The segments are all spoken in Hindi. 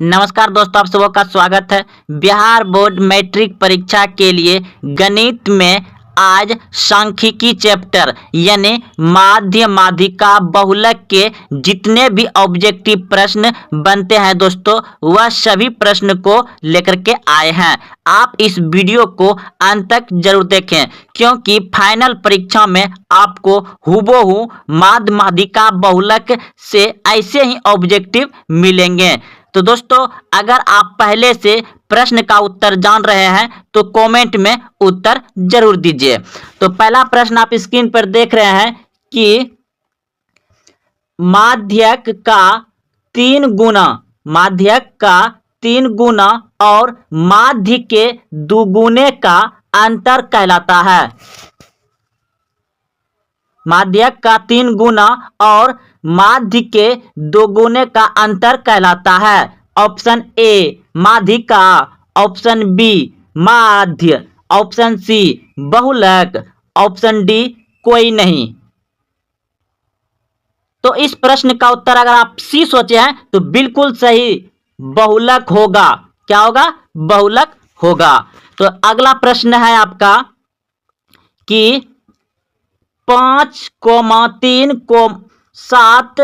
नमस्कार दोस्तों, आप सबों का स्वागत है। बिहार बोर्ड मैट्रिक परीक्षा के लिए गणित में आज सांख्यिकी चैप्टर यानी माध्य माध्यिका बहुलक के जितने भी ऑब्जेक्टिव प्रश्न बनते हैं दोस्तों, वह सभी प्रश्न को लेकर के आए हैं। आप इस वीडियो को अंत तक जरूर देखें, क्योंकि फाइनल परीक्षा में आपको हूबहू माध्य माध्यिका बहुलक से ऐसे ही ऑब्जेक्टिव मिलेंगे। तो दोस्तों, अगर आप पहले से प्रश्न का उत्तर जान रहे हैं तो कमेंट में उत्तर जरूर दीजिए। तो पहला प्रश्न आप स्क्रीन पर देख रहे हैं कि माध्यक का 3 गुना और माध्य के दुगुने का अंतर कहलाता है। माध्यक का 3 गुना और माध्य के दोगुने का अंतर कहलाता है। ऑप्शन ए माध्यिका, ऑप्शन बी माध्य, ऑप्शन सी बहुलक, ऑप्शन डी कोई नहीं। तो इस प्रश्न का उत्तर अगर आप सी सोचे हैं तो बिल्कुल सही, बहुलक होगा। क्या होगा? बहुलक होगा। तो अगला प्रश्न है आपका कि 5, 3, 7,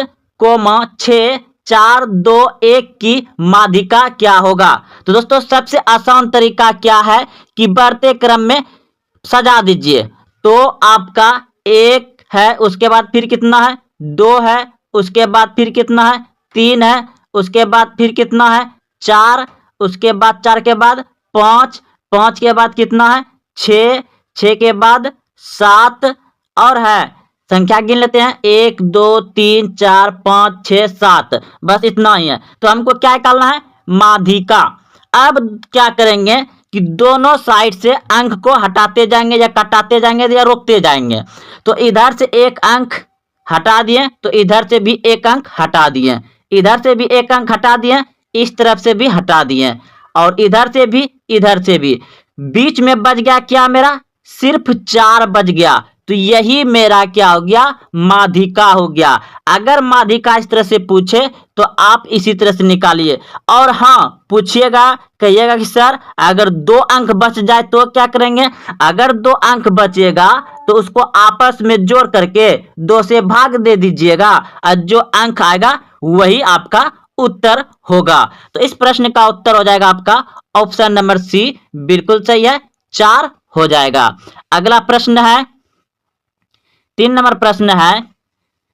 6, 4, 2, 1 की माध्यिका क्या होगा? तो दोस्तों, सबसे आसान तरीका क्या है कि बढ़ते क्रम में सजा दीजिए। तो आपका 1 है, उसके बाद फिर कितना है? 2 है, उसके बाद फिर कितना है? 3 है, उसके बाद फिर कितना है? 4, उसके बाद 4 के बाद 5, 5 के बाद कितना है? 6, 6 के बाद 7 और है संख्या गिन लेते हैं 1 2 3 4 5 6 7, बस इतना ही है। तो हमको क्या निकालना है? माध्यिका। अब क्या करेंगे कि दोनों साइड से अंक को हटाते जाएंगे या कटाते जाएंगे या रोकते जाएंगे। तो इधर से एक अंक हटा दिए तो इधर से भी एक अंक हटा दिए, इधर से भी एक अंक हटा दिए, इस तरफ से भी हटा दिए और इधर से भी, इधर से भी। बीच में बच गया क्या मेरा? सिर्फ 4 बच गया। तो यही मेरा क्या हो गया? माध्यिका हो गया। अगर माध्यिका इस तरह से पूछे तो आप इसी तरह से निकालिए। और हाँ, पूछिएगा, कहिएगा कि सर अगर 2 अंक बच जाए तो क्या करेंगे? अगर 2 अंक बचेगा तो उसको आपस में जोड़ करके 2 से भाग दे दीजिएगा और जो अंक आएगा वही आपका उत्तर होगा। तो इस प्रश्न का उत्तर हो जाएगा आपका ऑप्शन नंबर सी, बिल्कुल सही है, 4 हो जाएगा। अगला प्रश्न है 3 नंबर प्रश्न है,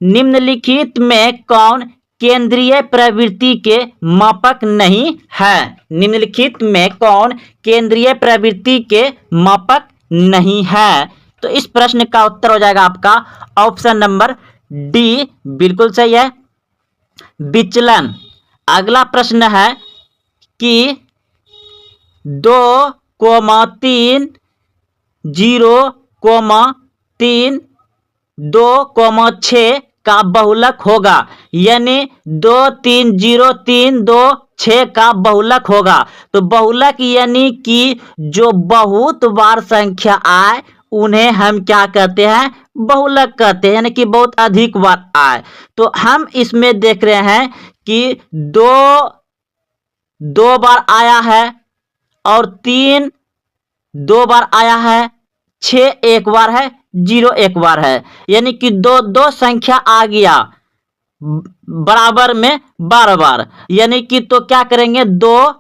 निम्नलिखित में कौन केंद्रीय प्रवृत्ति के मापक नहीं है? निम्नलिखित में कौन केंद्रीय प्रवृत्ति के मापक नहीं है? तो इस प्रश्न का उत्तर हो जाएगा आपका ऑप्शन नंबर डी, बिल्कुल सही है, विचलन। अगला प्रश्न है कि 2,3, 0,3, 2,6 का बहुलक होगा, यानी 2 3 0 3 2 6 का बहुलक होगा। तो बहुलक यानी कि जो बहुत बार संख्या आए उन्हें हम क्या कहते हैं? बहुलक कहते हैं, यानी कि बहुत अधिक बार आए। तो हम इसमें देख रहे हैं कि 2 बार आया है और 3 2 बार आया है, 6 एक बार है, 0 एक बार है, यानी कि 2 संख्या आ गया बराबर में बार बार, यानी कि तो क्या करेंगे? 2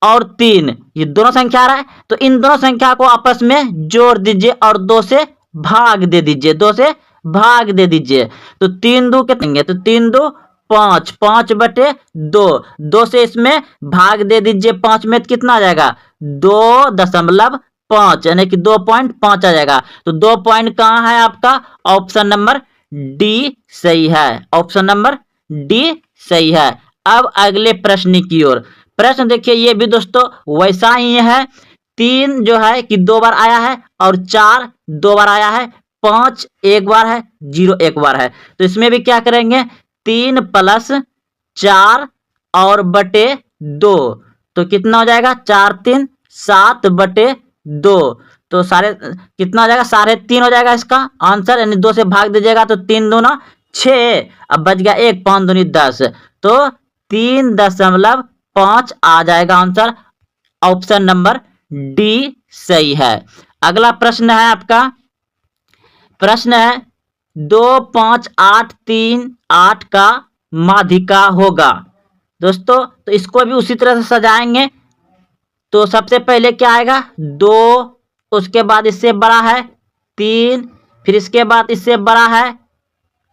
और 3 ये दोनों संख्या आ रहा है, तो इन दोनों संख्या को आपस में जोड़ दीजिए और 2 से भाग दे दीजिए, 2 से भाग दे दीजिए। तो 3 2 कितने? तो 3 2 5, 5 बटे 2, 2 से इसमें भाग दे दीजिए 5 में, तो कितना आ जाएगा? 2.5, यानी कि 2.5 आ जाएगा। तो 2 पॉइंट कहाँ है आपका? ऑप्शन नंबर डी सही है, ऑप्शन नंबर डी सही है। अब अगले प्रश्न की ओर। प्रश्न देखिए, ये भी दोस्तों वैसा ही है। 3 जो है कि 2 बार आया है और 4 2 बार आया है, 5 एक बार है, 0 एक बार है। तो इसमें भी क्या करेंगे? 3 + 4 और बटे 2, तो कितना हो जाएगा? 4 3 7 बटे 2, तो सारे कितना हो जाएगा? 3.5 हो जाएगा इसका आंसर, यानी 2 से भाग दीजिएगा तो 3 दूना 6, अब बच गया 1, 5 दूनी 10, तो 3.5 5 आ जाएगा आंसर। ऑप्शन नंबर डी सही है। अगला प्रश्न है आपका, प्रश्न है 2 5 8 3 8 का माध्यिका होगा। दोस्तों तो इसको भी उसी तरह से सजाएंगे। तो सबसे पहले क्या आएगा 2, उसके बाद इससे बड़ा है 3, फिर इसके बाद इससे बड़ा है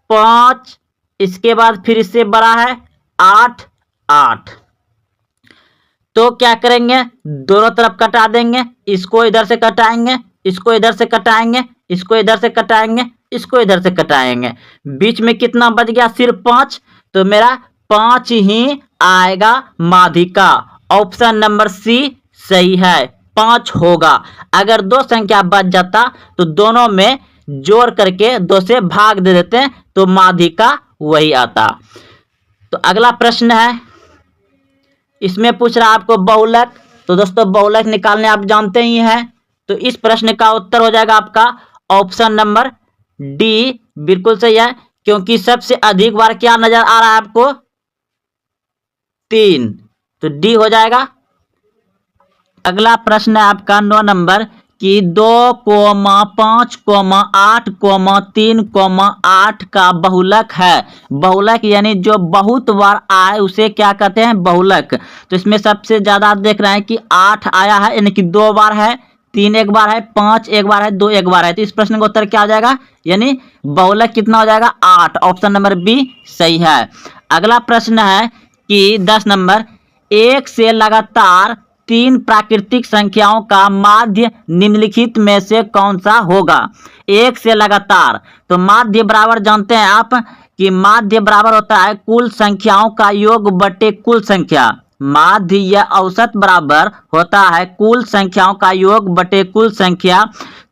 5, इसके बाद फिर इससे बड़ा है 8 8। तो क्या करेंगे, दोनों तरफ कटा देंगे, इसको इधर से कटाएंगे, इसको इधर से कटाएंगे, इसको इधर से कटाएंगे, इसको इधर से कटाएंगे। बीच में कितना बच गया, सिर्फ 5। तो मेरा 5 ही आएगा माध्यिका। ऑप्शन नंबर सी सही है, 5 होगा। अगर 2 संख्या बच जाता तो दोनों में जोड़ करके 2 से भाग दे देते हैं तो माध्यिका वही आता। तो अगला प्रश्न है, इसमें पूछ रहा है आपको बहुलक। तो दोस्तों बहुलक निकालने आप जानते ही हैं। तो इस प्रश्न का उत्तर हो जाएगा आपका ऑप्शन नंबर डी, बिल्कुल सही है, क्योंकि सबसे अधिक बार क्या नजर आ रहा है आपको, 3। तो डी हो जाएगा। अगला प्रश्न है आपका 9 नंबर कि 2, 5, 8, 3, 8 का बहुलक है। बहुलक यानी जो बहुत बार आए उसे क्या कहते हैं, बहुलक। तो इसमें सबसे ज्यादा देख रहे हैं कि 8 आया है, यानी कि 2 बार है, 3 एक बार है, 5 एक बार है, 2 एक बार है। तो इस प्रश्न का उत्तर क्या हो जाएगा, यानी बहुलक कितना हो जाएगा, 8। ऑप्शन नंबर बी सही है। अगला प्रश्न है कि 10 नंबर, 1 से लगातार 3 प्राकृतिक संख्याओं का माध्य निम्नलिखित में से कौन सा होगा। 1 से लगातार, तो माध्य बराबर जानते हैं आप कि माध्य बराबर होता है कुल संख्याओं का योग बटे कुल संख्या। माध्य या औसत बराबर होता है कुल संख्याओं का योग बटे कुल संख्या।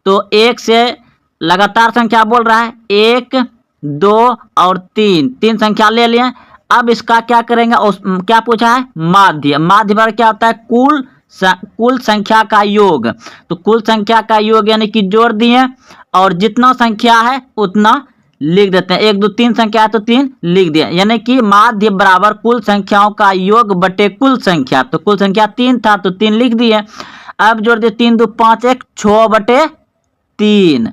तो 1 से लगातार संख्या बोल रहा है, 1, 2 और 3 संख्या ले लिए। अब इसका क्या करेंगे, क्या पूछा है, माध्य। माध्य बराबर क्या होता है, कुल संख्या का योग। तो कुल संख्या का योग यानी कि जोड़ दिए और जितना संख्या है उतना लिख देते हैं। 1 2 3 संख्या है तो 3 लिख दिया, यानी कि माध्य बराबर कुल संख्याओं का योग बटे कुल संख्या। तो कुल संख्या 3 था तो 3 लिख दिए। अब जोड़ दिए 3 2 5 1 6 बटे 3।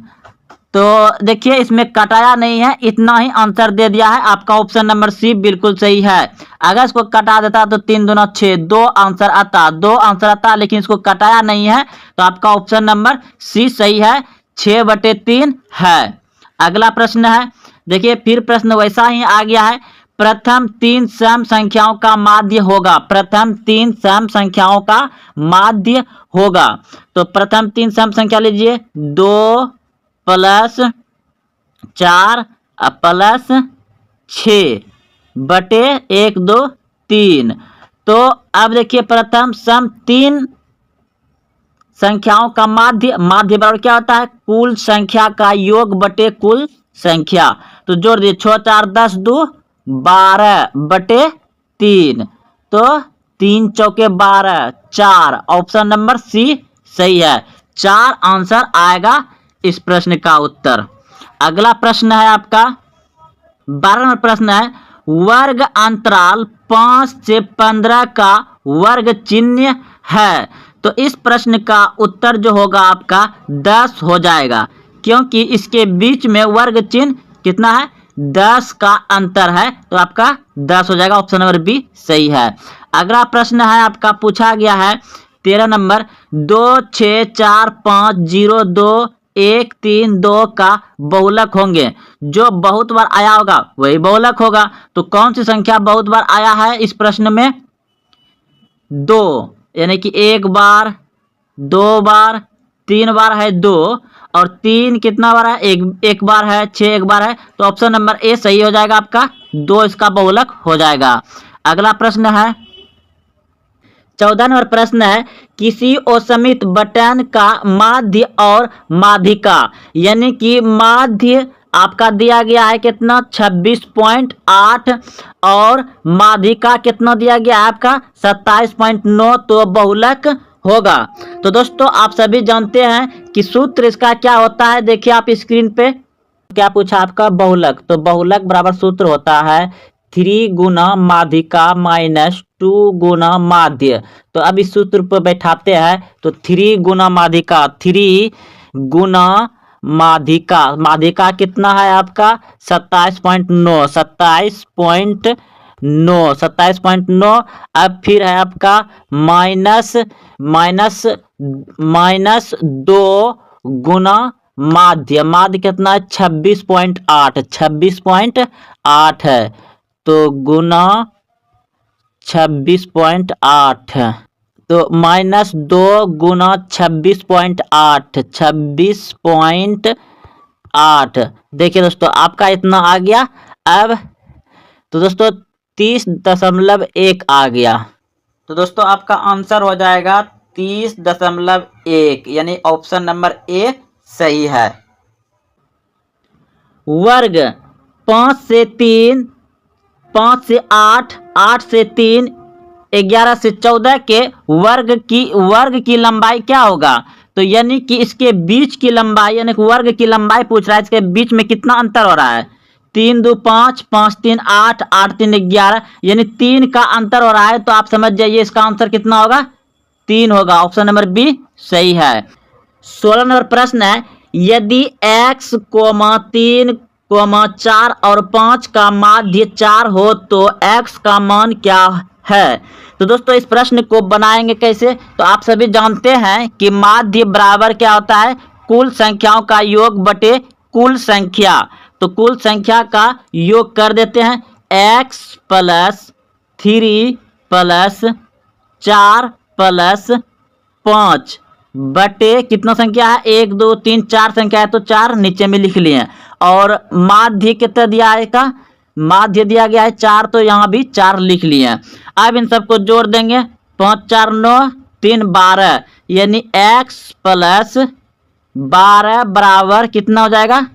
तो देखिए इसमें कटाया नहीं है, इतना ही आंसर दे दिया है। आपका ऑप्शन नंबर सी बिल्कुल सही है। अगर इसको कटा देता तो 3 दूना 6, 2 आंसर आता, लेकिन इसको कटाया नहीं है तो आपका ऑप्शन नंबर सी सही है, 6 बटे 3 है। अगला प्रश्न है, देखिए फिर प्रश्न वैसा ही आ गया है। प्रथम 3 सम संख्याओं का माध्य होगा। प्रथम 3 सम संख्याओं का माध्य होगा। तो प्रथम 3 सम संख्या लीजिए, 2 प्लस 4 प्लस 6 बटे 1 2 3। तो अब देखिए प्रथम सम 3 संख्याओं का माध्य बराबर क्या होता है, कुल संख्या का योग बटे कुल संख्या। तो जोड़ दिए 6 4 10 2 12 बटे 3। तो 3 चौके 12, 4। ऑप्शन नंबर सी सही है, 4 आंसर आएगा इस प्रश्न का उत्तर। अगला प्रश्न है आपका 12 नंबर प्रश्न है, वर्ग अंतराल 5 से 15 का वर्ग चिन्ह है। तो इस प्रश्न का उत्तर जो होगा आपका 10 हो जाएगा, क्योंकि इसके बीच में वर्ग चिन्ह कितना है, 10 का अंतर है। तो आपका 10 हो जाएगा। ऑप्शन नंबर बी सही है। अगला प्रश्न है आपका पूछा गया है 13 नंबर, 2 6 4 5 0 2 1 3 2 का बहुलक होंगे। जो बहुत बार आया होगा वही बहुलक होगा। तो कौन सी संख्या बहुत बार आया है इस प्रश्न में, 2, यानी कि 1 बार 2 बार 3 बार है 2, और 3 कितना बार है, एक बार है, 6 एक बार है। तो ऑप्शन नंबर ए सही हो जाएगा आपका, 2 इसका बहुलक हो जाएगा। अगला प्रश्न है 14 नंबर प्रश्न है, किसी असमित बटन का माध्य और माध्यिका, यानी कि माध्य आपका दिया गया है कितना 26.8 और माध्यिका कितना दिया गया है आपका 27.9। तो बहुलक होगा। तो दोस्तों आप सभी जानते हैं कि सूत्र इसका क्या होता है। देखिए आप स्क्रीन पे क्या पूछा आपका, बहुलक। तो बहुलक बराबर सूत्र होता है 3 गुना माध्यिका माइनस 2 गुना माध्य। तो अब इस सूत्र पर बैठाते हैं तो 3 गुना माध्यिका, 3 गुना माध्यिका, माध्यिका कितना है आपका 27.9, 27.9, 27.9। अब फिर है आपका माइनस माइनस माइनस 2 गुना माध्य, माध्य कितना है 26.8, 26.8 है तो गुना 26.8, तो -2 गुना 26.8, 26.8। देखिए दोस्तों आपका इतना आ गया। अब तो दोस्तों 30.1 आ गया। तो दोस्तों आपका आंसर हो जाएगा 30.1, यानी ऑप्शन नंबर ए सही है। वर्ग 5 से 3, 5 से 8, 8 से 3, 11 से 14 के वर्ग की लंबाई क्या होगा? तो यानी कि इसके बीच की लंबाई, यानी कि वर्ग की लंबाई पूछ रहा है, इसके बीच में कितना अंतर हो रहा है? 3 2 5, 5 3 8, 8 3 11, यानी 3 का अंतर हो रहा है। तो आप समझ जाइए इसका आंसर कितना होगा? 3 होगा। ऑप्शन नंबर बी सही है। 16 नंबर प्रश्न है, यदि x, 3, 4 और 5 का माध्य 4 हो तो x का मान क्या है? तो दोस्तों इस प्रश्न को बनाएंगे कैसे? तो आप सभी जानते हैं कि माध्य बराबर क्या होता है? कुल संख्याओं का योग बटे कुल संख्या। तो कुल संख्या का योग कर देते हैं, x प्लस 3 प्लस 4 प्लस 5 बटे कितना संख्या है? 1 2 3 4 संख्या है तो 4 नीचे में लिख लिए। और माध्य कितना दिया है? का माध्य दिया गया है 4, तो यहाँ भी 4 लिख लिए। अब इन सबको जोड़ देंगे, 5 4 9, 3 12, यानी x प्लस 12 बराबर कितना हो जाएगा?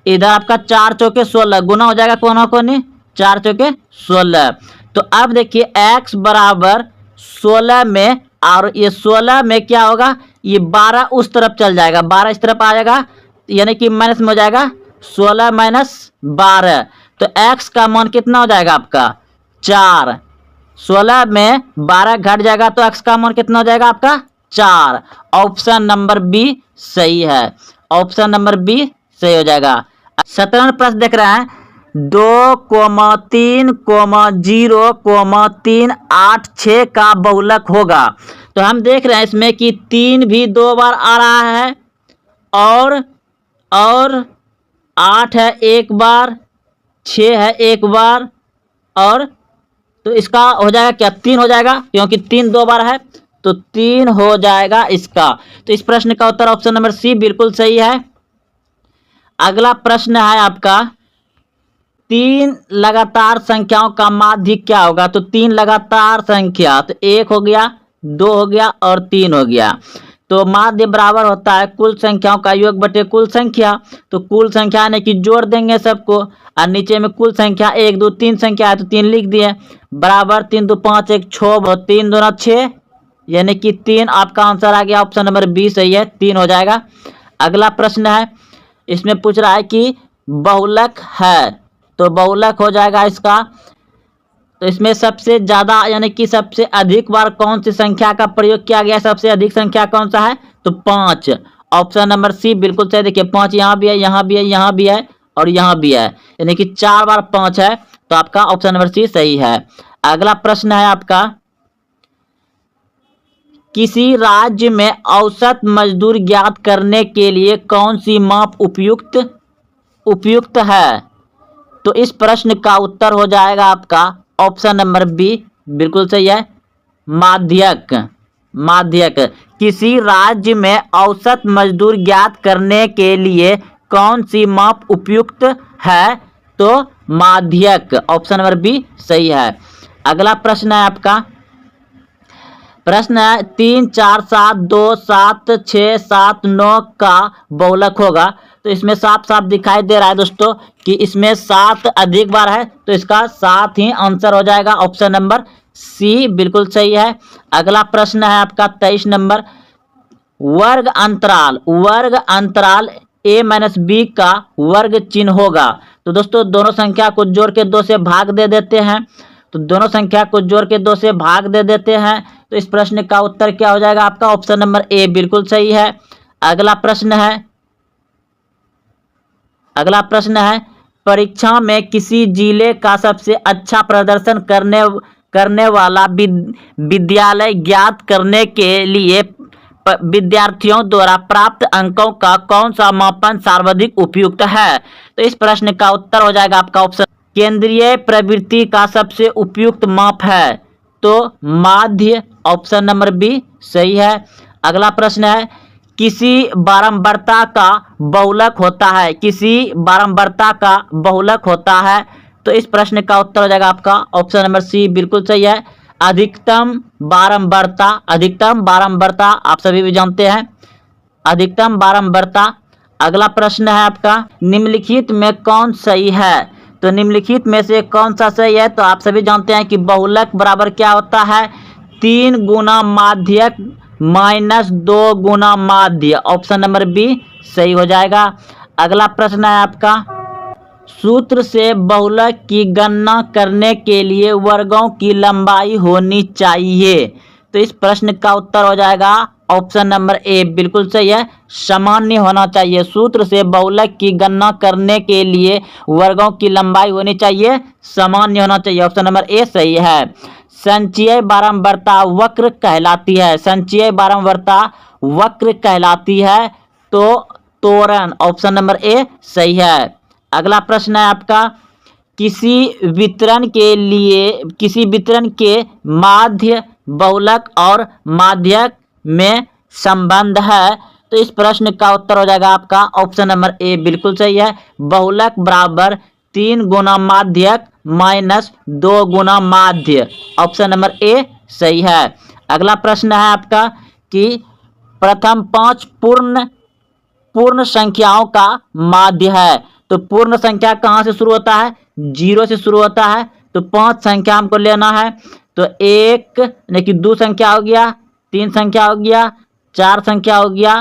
इधर आपका 4 चौके 16 गुना हो जाएगा, कोना कोनी 4 चौके 16। तो अब देखिए x बराबर 16 में, और ये 16 में क्या होगा? ये 12 उस तरफ चल जाएगा, 12 इस तरफ आ जाएगा, यानी कि माइनस में हो जाएगा 16 माइनस 12। तो x का मान कितना हो जाएगा आपका? 4। 16 में 12 घट जाएगा तो x का मान कितना हो जाएगा आपका? 4। ऑप्शन नंबर बी सही है। ऑप्शन नंबर बी सही हो जाएगा। 17 प्रश्न देख रहे हैं, 2, 3, 0, 3, 8, 6 का बहुलक होगा। तो हम देख रहे हैं इसमें कि 3 भी 2 बार आ रहा है, और 8 है 1 बार, 6 है 1 बार, और तो इसका हो जाएगा क्या? 3 हो जाएगा, क्योंकि 3 2 बार है तो 3 हो जाएगा इसका। तो इस प्रश्न का उत्तर ऑप्शन नंबर सी बिल्कुल सही है। अगला प्रश्न है आपका, 3 लगातार संख्याओं का माध्य क्या होगा? तो 3 लगातार संख्या, तो 1 हो गया, 2 हो गया और 3 हो गया। तो माध्य बराबर होता है कुल संख्याओं का योग बटे कुल संख्या। तो कुल संख्या यानी कि जोड़ देंगे सबको, और नीचे में कुल संख्या 1 2 3 संख्या है तो 3 लिख दिए, बराबर 3 2 5 1 6, 3 2 6, यानी कि 3 आपका आंसर आ गया। ऑप्शन नंबर बी सही है, 3 हो जाएगा। अगला प्रश्न है, इसमें पूछ रहा है कि बहुलक है, तो बहुलक हो जाएगा इसका। तो इसमें सबसे ज़्यादा यानी कि सबसे अधिक बार कौन सी संख्या का प्रयोग किया गया? सबसे अधिक संख्या कौन सा है? तो 5। ऑप्शन नंबर सी बिल्कुल सही। देखिए 5 यहाँ भी है, यहाँ भी है, यहाँ भी है और यहाँ भी है, यानी कि 4 बार 5 है, तो आपका ऑप्शन नंबर सी सही है। अगला प्रश्न है आपका, किसी राज्य में औसत मजदूर ज्ञात करने के लिए कौन सी माप उपयुक्त है? तो इस प्रश्न का उत्तर हो जाएगा आपका ऑप्शन नंबर बी बिल्कुल सही है, माध्यक। माध्यक, किसी राज्य में औसत मजदूर ज्ञात करने के लिए कौन सी माप उपयुक्त है? तो माध्यक। ऑप्शन नंबर बी सही है। अगला प्रश्न है आपका, प्रश्न है 3 4 7 2 7 6 7 9 का बहुलक होगा। तो इसमें साफ साफ दिखाई दे रहा है दोस्तों कि इसमें 7 अधिक बार है, तो इसका 7 ही आंसर हो जाएगा। ऑप्शन नंबर सी बिल्कुल सही है। अगला प्रश्न है आपका 23 नंबर, वर्ग अंतराल a - b का वर्ग चिन्ह होगा। तो दोस्तों दोनों संख्या को जोड़ के 2 से भाग दे देते हैं। तो दोनों संख्या को जोड़ के 2 से भाग दे देते हैं। तो इस प्रश्न का उत्तर क्या हो जाएगा आपका? ऑप्शन नंबर ए बिल्कुल सही है। अगला प्रश्न है परीक्षा में किसी जिले का सबसे अच्छा प्रदर्शन करने वाला विद्यालय ज्ञात करने के लिए विद्यार्थियों द्वारा प्राप्त अंकों का कौन सा मापन सर्वाधिक उपयुक्त है? तो इस प्रश्न का उत्तर हो जाएगा आपका ऑप्शन केंद्रीय प्रवृत्ति का सबसे उपयुक्त माप है तो माध्य, ऑप्शन नंबर बी सही है। अगला प्रश्न है किसी बारंबारता का बहुलक होता है तो इस प्रश्न का उत्तर हो जाएगा आपका ऑप्शन नंबर सी बिल्कुल सही है। अधिकतम बारंबारता आप सभी भी जानते हैं, अधिकतम बारंबारता। अगला प्रश्न है आपका निम्नलिखित में कौन सही है? तो निम्नलिखित में से कौन सा सही है? तो आप सभी जानते हैं कि बहुलक बराबर क्या होता है? 3 गुना माध्यक माइनस 2 गुना माध्य, ऑप्शन नंबर बी सही हो जाएगा। अगला प्रश्न है आपका सूत्र से बहुलक की गणना करने के लिए वर्गों की लंबाई होनी चाहिए। तो इस प्रश्न का उत्तर हो जाएगा ऑप्शन नंबर ए बिल्कुल सही है, सामान्य होना चाहिए। सूत्र से बहुलक की गणना करने के लिए वर्गों की लंबाई होनी चाहिए, सामान्य होना चाहिए, ऑप्शन नंबर ए सही है। संचयी बारंबारता वक्र कहलाती है तो त्वरण, ऑप्शन नंबर ए सही है। अगला प्रश्न है आपका किसी वितरण के माध्य, बहुलक और माध्यक में संबंध है तो इस प्रश्न का उत्तर हो जाएगा आपका ऑप्शन नंबर ए बिल्कुल सही है। बहुलक बराबर 3 गुना माध्यक माइनस 2 गुना माध्य, ऑप्शन नंबर ए सही है। अगला प्रश्न है आपका कि प्रथम 5 पूर्ण संख्याओं का माध्य है। तो पूर्ण संख्या कहाँ से शुरू होता है? 0 से शुरू होता है। तो 5 संख्या हमको लेना है। तो 1 यानी कि 2 संख्या हो गया, 3 संख्या हो गया, 4 संख्या हो गया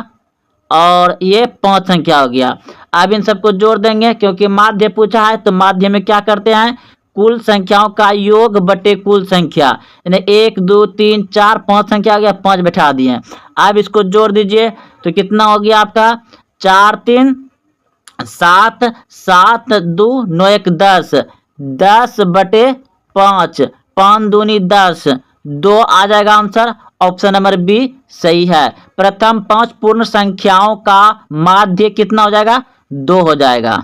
और ये 5 संख्या हो गया। अब इन सबको जोड़ देंगे क्योंकि माध्य पूछा है। तो माध्य में क्या करते हैं? कुल संख्याओं का योग बटे कुल संख्या, यानी 1 2 3 4 5 संख्या हो गया, 5 बैठा दिए। अब इसको जोड़ दीजिए तो कितना हो गया आपका? 4 3 7 7 2 9 1 10, 10 बटे 5, 5 दूनी 10, 2 आ जाएगा आंसर, ऑप्शन नंबर बी सही है। प्रथम 5 पूर्ण संख्याओं का माध्य कितना हो जाएगा? 2 हो जाएगा।